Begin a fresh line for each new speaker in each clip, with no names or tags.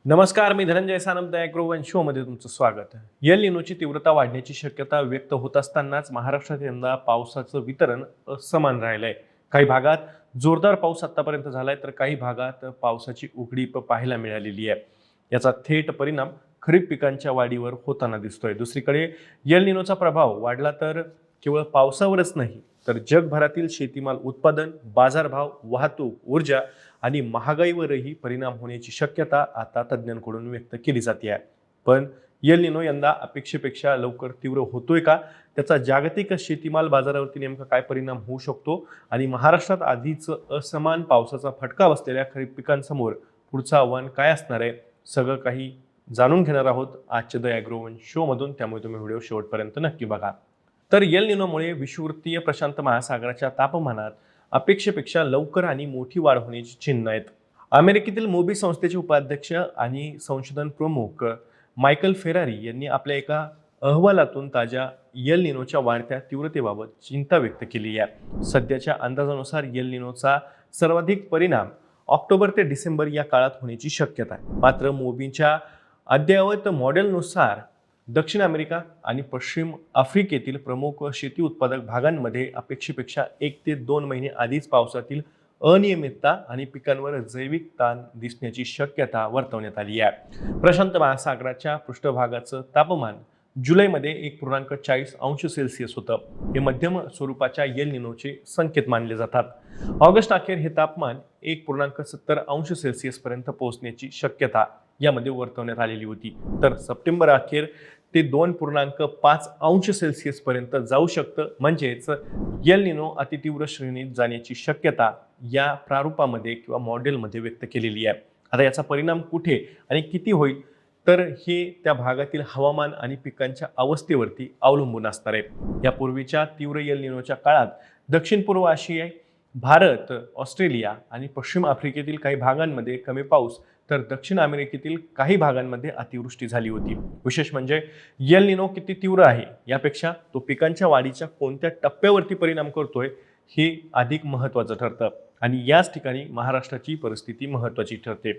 नमस्कार, मी धनंजय सानप ॲग्रोवन शोमध्ये तुमचं स्वागत आहे। एल निनोची तीव्रता वाढण्याची शक्यता व्यक्त होत असतानाच महाराष्ट्रात यंदा पावसाचं वितरण असमान राहिलंय। काही भागात जोरदार पाऊस आतापर्यंत झालाय, तर काही भागात पावसाची उघडीप पाहायला मिळालेली आहे। याचा थेट परिणाम खरीप पिकांच्या वाढीवर होताना दिसतोय। दुसरीकडे एल निनोचा प्रभाव वाढला तर केवळ पावसावरच नाही, तर जगभरातील शेतीमाल उत्पादन, बाजारभाव, वाहतूक, ऊर्जा आणि महागाईवरही परिणाम होण्याची शक्यता आता तज्ज्ञांकडून व्यक्त केली जाते आहे। पण एल निनो यंदा अपेक्षेपेक्षा लवकर तीव्र होतोय का? त्याचा जागतिक शेतीमाल बाजारावरती नेमका काय परिणाम होऊ शकतो? आणि महाराष्ट्रात आधीच असमान पावसाचा फटका बसलेल्या खरीप पिकांसमोर पुढचं आव्हान काय असणार आहे? सगळं काही जाणून घेणार आहोत आजच्या द ॲग्रोवन शो मधून, त्यामुळे तुम्ही व्हिडिओ शेवटपर्यंत नक्की बघा। तर एल निनोमुळे विषुववृत्तीय प्रशांत महासागराच्या तापमानात अपेक्षेपेक्षा लवकर आणि मोठी वाढ होण्याची चिन्ह आहेत। अमेरिकेतील मोबी संस्थेचे उपाध्यक्ष आणि संशोधन प्रमुख मायकल फेरारी यांनी आपल्या एका अहवालातून ताज्या एल निनोच्या वाढत्या तीव्रतेबाबत चिंता व्यक्त केली आहे। सध्याच्या अंदाजानुसार एल निनोचा सर्वाधिक परिणाम ऑक्टोबर ते डिसेंबर या काळात होण्याची शक्यता आहे। मात्र मोबीच्या अद्ययावत मॉडेलनुसार दक्षिण अमेरिका आणि पश्चिम आफ्रिकेतील प्रमुख शेती उत्पादक भागांमध्ये अपेक्षेपेक्षा 1 ते 2 महिने आधीच पावसातील अनियमितता आणि पिकांवर जैविक ताण दिसण्याची शक्यता वर्तवण्यात आली आहे। प्रशांत महासागराच्या पृष्ठभागाचं तापमान जुलैमध्ये 1.40 अंश सेल्सिअस होतं। हे मध्यम स्वरूपाच्या एल निनोचे संकेत मानले जातात। ऑगस्ट अखेर हे तापमान 1.70 अंश सेल्सिअस पर्यंत पोहोचण्याची शक्यता यामध्ये वर्तवण्यात आलेली होती, तर सप्टेंबर अखेर ते 2.5 अंश सेल्सिअस पर्यंत जाऊ शकतं। म्हणजेच एल निनो अतितीव्र श्रेणीत जाण्याची शक्यता या प्रारूपामध्ये किंवा मॉडेलमध्ये व्यक्त केलेली आहे। आता याचा परिणाम कुठे आणि किती होईल, तर हे त्या भागातील हवामान आणि पिकांच्या अवस्थेवरती अवलंबून असणार आहे। यापूर्वीच्या तीव्र एल निनोच्या काळात दक्षिण पूर्व आशिया, भारत, ऑस्ट्रेलिया आणि पश्चिम आफ्रिकेतील काही भागांमध्ये कमी पाऊस, तर दक्षिण अमेरिकेतील काही भागांमध्ये अतिवृष्टी झाली होती। विशेष म्हणजे एल निनो किती तीव्र आहे यापेक्षा तो पिकांच्या वाढीच्या कोणत्या टप्प्यावरती परिणाम करतोय हे अधिक महत्त्वाचं ठरतं, आणि याच ठिकाणी महाराष्ट्राची परिस्थिती महत्त्वाची ठरते।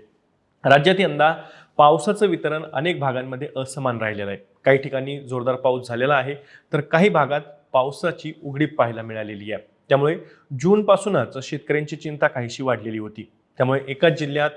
राज्यात यंदा पावसाचं वितरण अनेक भागांमध्ये असमान राहिलेलं आहे। काही ठिकाणी जोरदार पाऊस झालेला आहे, तर काही भागात पावसाची उघडीप पाहायला मिळालेली आहे। त्यामुळे जून पासूनच शेतकऱ्यांची चिंता काहीशी वाढलेली होती। त्यामुळे एकाच जिल्ह्यात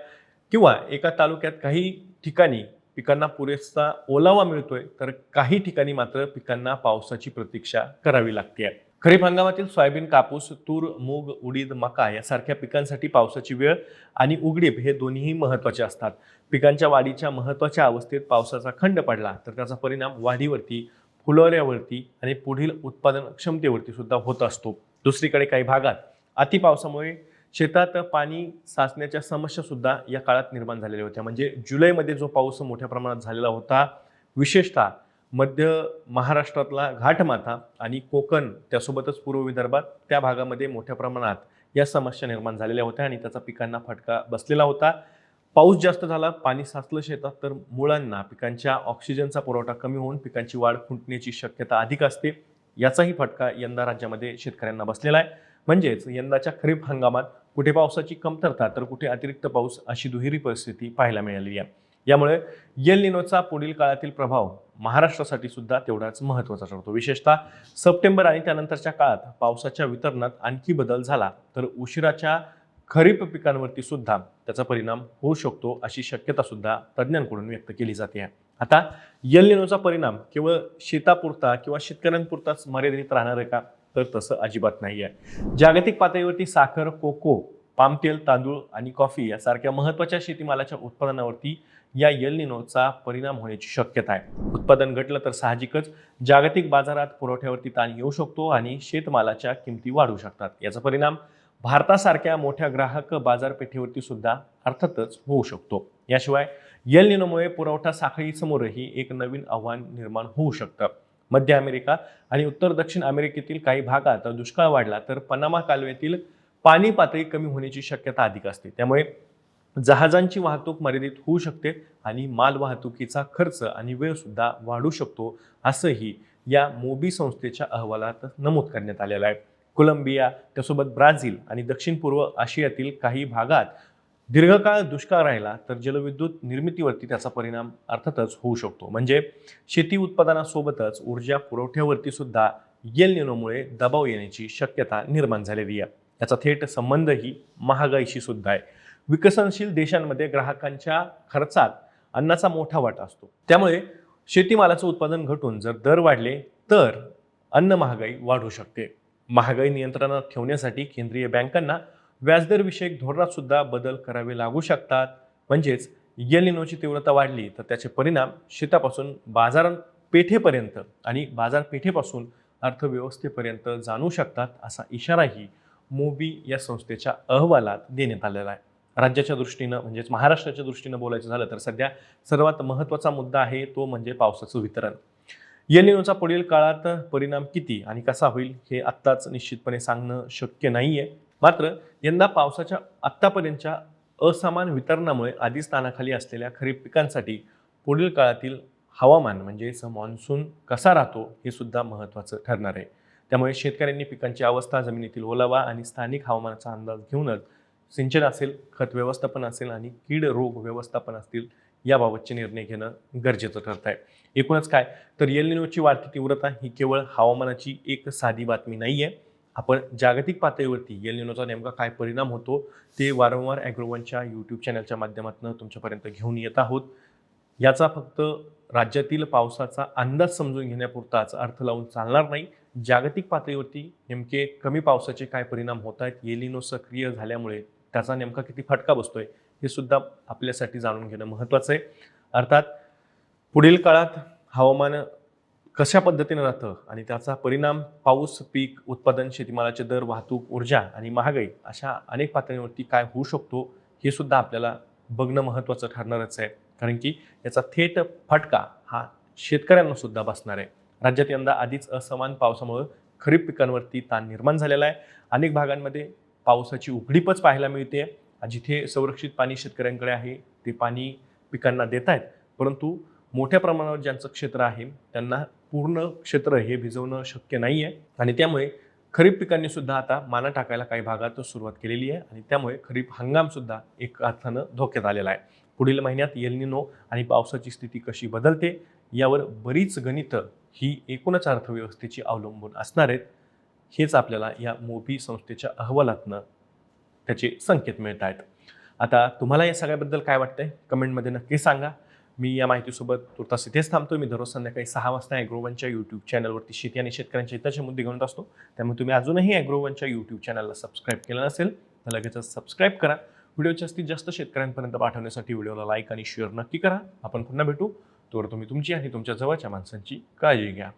किंवा एका तालुक्यात काही ठिकाणी पिकांना पुरेसा ओलावा मिळतोय, तर काही ठिकाणी मात्र पिकांना पावसाची प्रतीक्षा करावी लागते। खरीप हंगामातील सोयाबीन, कापूस, तूर, मूग, उडीद, मका यासारख्या पिकांसाठी पावसाची वेळ आणि उघडीप हे दोन्हीही महत्त्वाचे असतात। पिकांच्या वाढीच्या महत्त्वाच्या अवस्थेत पावसाचा खंड पडला तर त्याचा परिणाम वाढीवरती, फुलोऱ्यावरती आणि पुढील उत्पादन क्षमतेवरती सुद्धा होत असतो। दुसरीकडे काही भागात अति पावसामुळे शेतात पाणी साचण्याच्या समस्या सुद्धा या काळात निर्माण झालेल्या होत्या। म्हणजे जुलैमध्ये जो पाऊस मोठ्या प्रमाणात झालेला होता, विशेषतः मध्य महाराष्ट्रातला घाटमाथा आणि कोकण, त्यासोबतच पूर्व विदर्भात त्या भागामध्ये मोठ्या प्रमाणात या समस्या निर्माण झालेल्या होत्या आणि त्याचा पिकांना फटका बसलेला होता। पाऊस जास्त झाला, पाणी साचलं शेतात, तर मुळांना पिकांच्या ऑक्सिजनचा पुरवठा कमी होऊन पिकांची वाढ खुंटण्याची शक्यता अधिक असते। याचाही फटका यंदा राज्यामध्ये शेतकऱ्यांना बसलेला आहे। म्हणजेच यंदाच्या खरीप हंगामात कुठे पावसाची कमतरता तर कुठे अतिरिक्त पाऊस अशी दुहेरी परिस्थिती पाहायला मिळाली आहे। यामुळे एल निनोचा पुढील काळातील प्रभाव महाराष्ट्रासाठी सुद्धा तेवढाच महत्त्वाचा ठरतो। विशेषतः सप्टेंबर आणि त्यानंतरच्या काळात पावसाच्या वितरणात आणखी बदल झाला तर उशिराच्या खरीप पिकांवरती सुद्धा त्याचा परिणाम होऊ शकतो, अशी शक्यता सुद्धा तज्ज्ञांकडून व्यक्त केली जाते। आता एल निनोचा परिणाम केवळ शेतापुरता किंवा शेतकऱ्यांपुरताच मर्यादित राहणार आहे का? तर तसं अजिबात नाही आहे। जागतिक पातळीवरती साखर, कोको, पामतेल, तांदूळ आणि कॉफी यासारख्या महत्त्वाच्या शेतीमालाच्या उत्पादनावरती या एल निनोचा परिणाम होण्याची शक्यता आहे। उत्पादन घटलं तर साहजिकच जागतिक बाजारात पुरवठ्यावरती ताण येऊ शकतो आणि शेतमालाच्या किमती वाढू शकतात। याचा परिणाम भारतासारख्या मोठ्या ग्राहक बाजारपेठेवरती सुद्धा अर्थातच होऊ शकतो। याशिवाय एल निनोमुळे पुरवठा साखळीसमोरही एक नवीन आव्हान निर्माण होऊ शकतं। मध्य अमेरिका आणि उत्तर दक्षिण अमेरिकेतील काही भागात दुष्काळ वाढला तर पनामा कालव्यातील पाणी पातळी कमी होण्याची शक्यता अधिक असते। त्यामुळे जहाजांची वाहतूक मर्यादित होऊ शकते आणि माल वाहतुकीचा खर्च आणि वेळ सुद्धा वाढू शकतो, असंही या मोबी संस्थेच्या अहवालात नमूद करण्यात आलेलं आहे। कोलंबिया, त्यासोबत ब्राझील आणि दक्षिण पूर्व आशियातील काही भागात दीर्घकाळ दुष्काळ राहिला तर जलविद्युत निर्मितीवरती त्याचा परिणाम अर्थातच होऊ शकतो. म्हणजे शेती उत्पादनासोबतच ऊर्जा पुरवठ्यावरती सुद्धा एल निनोमुळे दबाव येण्याची शक्यता निर्माण झालेली आहे. याचा थेट संबंधही महागाईशी सुद्धा आहे. विकसनशील देशांमध्ये ग्राहकांच्या खर्चात अन्नाचा मोठा वाटा असतो. त्यामुळे शेतीमालाचं उत्पादन घटून जर दर वाढले तर अन्न महागाई वाढू शकते. महागाई नियंत्रणात ठेवण्यासाठी केंद्रीय बँकांना व्याजदर विषयक धोरणात सुद्धा बदल करावे लागू शकतात. म्हणजेच एल निनोची तीव्रता वाढली तर त्याचे परिणाम शेतापासून बाजारपेठेपर्यंत आणि बाजारपेठेपासून अर्थव्यवस्थेपर्यंत जाणू शकतात, असा इशाराही मोबी या संस्थेच्या अहवालात देण्यात आलेला आहे. राज्याच्या दृष्टीनं म्हणजेच महाराष्ट्राच्या दृष्टीनं बोलायचं झालं तर सध्या सर्वात महत्त्वाचा मुद्दा आहे तो म्हणजे पावसाचं वितरण. एल निनोचा पुढील काळात परिणाम किती आणि कसा होईल हे आत्ताच निश्चितपणे सांगणं शक्य नाहीये. मात्र यंदा पावसाच्या आत्तापर्यंतच्या असमान वितरणामुळे आधीच ताणाखाली असलेल्या खरीप पिकांसाठी पुढील काळातील हवामान म्हणजेच मान्सून कसा राहतो हे सुद्धा महत्त्वाचं ठरणार आहे. त्यामुळे शेतकऱ्यांनी पिकांची अवस्था, जमिनीतील ओलावा आणि स्थानिक हवामानाचा अंदाज घेऊनच सिंचन असेल, खत व्यवस्थापन असेल आणि कीड रोग व्यवस्थापन असतील याबाबतचे निर्णय घेणं गरजेचं ठरत आहे. एकूणच काय तर एल निनोची वाढती तीव्रता ही केवळ हवामानाची एक साधी बातमी नाही आहे. आपण जागतिक पातळीवरती एल निनोचा नेमका काय परिणाम होतो ते वारंवार ॲग्रोवनच्या यूट्यूब चॅनलच्या माध्यमातून तुमच्यापर्यंत घेऊन येत आहोत. याचा फक्त राज्यातील पावसाचा अंदाज समजून घेण्यापुरताच अर्थ लावून चालणार नाही. जागतिक पातळीवरती नेमके कमी पावसाचे काय परिणाम होत आहेत, एल निनो सक्रिय झाल्यामुळे त्याचा नेमका किती फटका बसतोय हे सुद्धा आपल्यासाठी जाणून घेणं महत्त्वाचं आहे. अर्थात पुढील काळात हवामान कशा पद्धतीने राहतं आणि त्याचा परिणाम पाऊस, पीक उत्पादन, शेतीमालाचे दर, वाहतूक, ऊर्जा आणि महागाई अशा अनेक पातळीवरती काय होऊ शकतो हे सुद्धा आपल्याला बघणं महत्त्वाचं ठरणारच आहे. कारण की याचा थेट फटका हा शेतकऱ्यांना सुद्धा बसणार आहे. राज्यात यंदा आधीच असमान पावसामुळे खरीप पिकांवरती ताण निर्माण झालेला आहे. अनेक भागांमध्ये पावसाची उघडीपच पाहायला मिळते. जिथे संरक्षित पाणी शेतकऱ्यांकडे आहे ते पाणी पिकांना देत आहेत, परंतु मोठ्या प्रमाणावर ज्यांचं क्षेत्र आहे त्यांना पूर्ण क्षेत्र हे भिजवणं शक्य नाही आहे आणि त्यामुळे खरीप पिकांनी सुद्धा आता माना टाकायला काही भागात सुरुवात केलेली आहे आणि त्यामुळे खरीप हंगाम सुद्धा एक अर्थानं धोक्यात आलेला आहे. पुढील महिन्यात एल निनो आणि पावसाची स्थिती कशी बदलते यावर बरीच गणितं ही एकूणच अर्थव्यवस्थेची अवलंबून असणार आहेत. हेच आपल्याला या मोबी संस्थेच्या अहवालातनं त्याचे संकेत मिळत आहेत. आता तुम्हाला या सगळ्याबद्दल काय वाटतंय कमेंटमध्ये नक्की सांगा. मी या माहितीसोबत तुर्तास इथेच थांबतो. मी दररोज संध्याकाळी 6 वाजता ॲग्रोवनच्या यूट्यूब चॅनलवरती शेती आणि शेतकऱ्यांच्या हिताचे मुद्दे घेऊन असतो. त्यामुळे तुम्ही अजूनही ॲग्रोवनच्या यूट्यूब चॅनलला सबस्क्राईब केलं नसेल तर लगेचच सबस्क्राईब करा. व्हिडिओ जास्तीत जास्त शेतकऱ्यांपर्यंत पाठवण्यासाठी व्हिडिओला लाईक आणि शेअर नक्की करा. आपण पुन्हा भेटू. तोवर तुम्ही तुमची आणि तुमच्या जवळच्या माणसांची काळजी घ्या.